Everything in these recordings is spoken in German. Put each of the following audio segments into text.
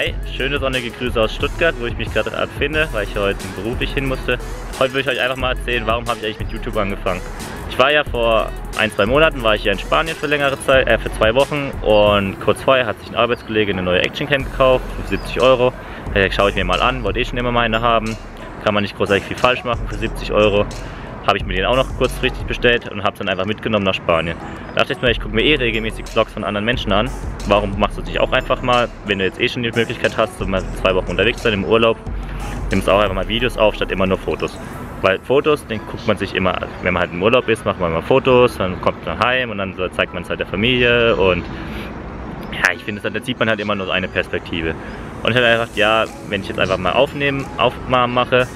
Hi, schöne sonnige Grüße aus Stuttgart, wo ich mich gerade befinde, weil ich heute beruflich hin musste. Heute will ich euch einfach mal erzählen, warum habe ich eigentlich mit YouTube angefangen. Ich war ja vor 1-2 Monaten war ich ja in Spanien für längere Zeit, für 2 Wochen, und kurz vorher hat sich ein Arbeitskollege eine neue Actioncam gekauft für 70 €. Da schaue ich mir mal an, wollte eh schon immer meine haben. Kann man nicht großartig viel falsch machen für 70 €. Habe ich mir den auch noch kurzfristig bestellt und habe es dann einfach mitgenommen nach Spanien. Da dachte ich mir, ich gucke mir eh regelmäßig Vlogs von anderen Menschen an. Warum machst du es nicht auch einfach mal, wenn du jetzt eh schon die Möglichkeit hast, so mal 2 Wochen unterwegs zu sein im Urlaub, nimmst auch einfach mal Videos auf, statt immer nur Fotos. Weil Fotos, den guckt man sich immer, wenn man halt im Urlaub ist, macht man mal Fotos, dann kommt man heim und dann zeigt man es halt der Familie, und ja, ich finde, da sieht man halt immer nur so eine Perspektive. Und ich habe einfach gedacht, ja, wenn ich jetzt einfach mal Aufnahmen mache,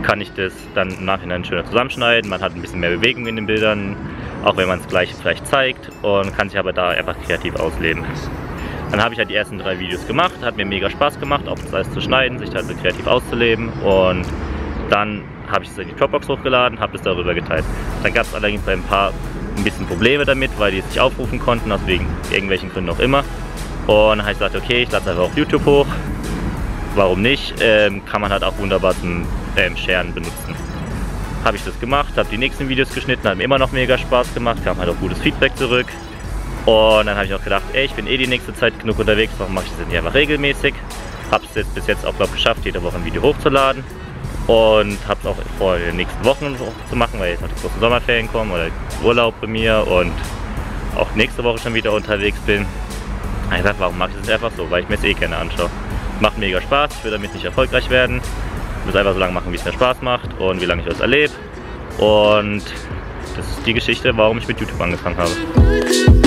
kann ich das dann im Nachhinein schöner zusammenschneiden. Man hat ein bisschen mehr Bewegung in den Bildern, auch wenn man es gleich vielleicht zeigt, und kann sich aber da einfach kreativ ausleben. Dann habe ich halt die ersten 3 Videos gemacht, hat mir mega Spaß gemacht, auch das alles zu schneiden, sich halt so kreativ auszuleben, und dann habe ich es in die Dropbox hochgeladen, habe es darüber geteilt. Dann gab es allerdings ein bisschen Probleme damit, weil die es nicht aufrufen konnten, aus irgendwelchen Gründen auch immer. Und dann habe ich gesagt, okay, ich lade es einfach auf YouTube hoch. Warum nicht? Kann man halt auch wunderbar zum Sharen benutzen. Habe ich das gemacht, habe die nächsten Videos geschnitten, hat mir immer noch mega Spaß gemacht, kam halt auch gutes Feedback zurück. Und dann habe ich auch gedacht, ey, ich bin eh die nächste Zeit genug unterwegs, warum mache ich das nicht einfach regelmäßig? Habe es jetzt bis jetzt auch, glaube ich, geschafft, jede Woche ein Video hochzuladen. Und habe es auch vor den nächsten Wochen zu machen, weil jetzt noch die großen Sommerferien kommen oder Urlaub bei mir und auch nächste Woche schon wieder unterwegs bin. Ich habe gesagt, warum mache ich das einfach so? Weil ich mir es eh gerne anschaue. Macht mega Spaß, ich will damit nicht erfolgreich werden. Ich will es einfach so lange machen, wie es mir Spaß macht und wie lange ich das erlebe. Und das ist die Geschichte, warum ich mit YouTube angefangen habe.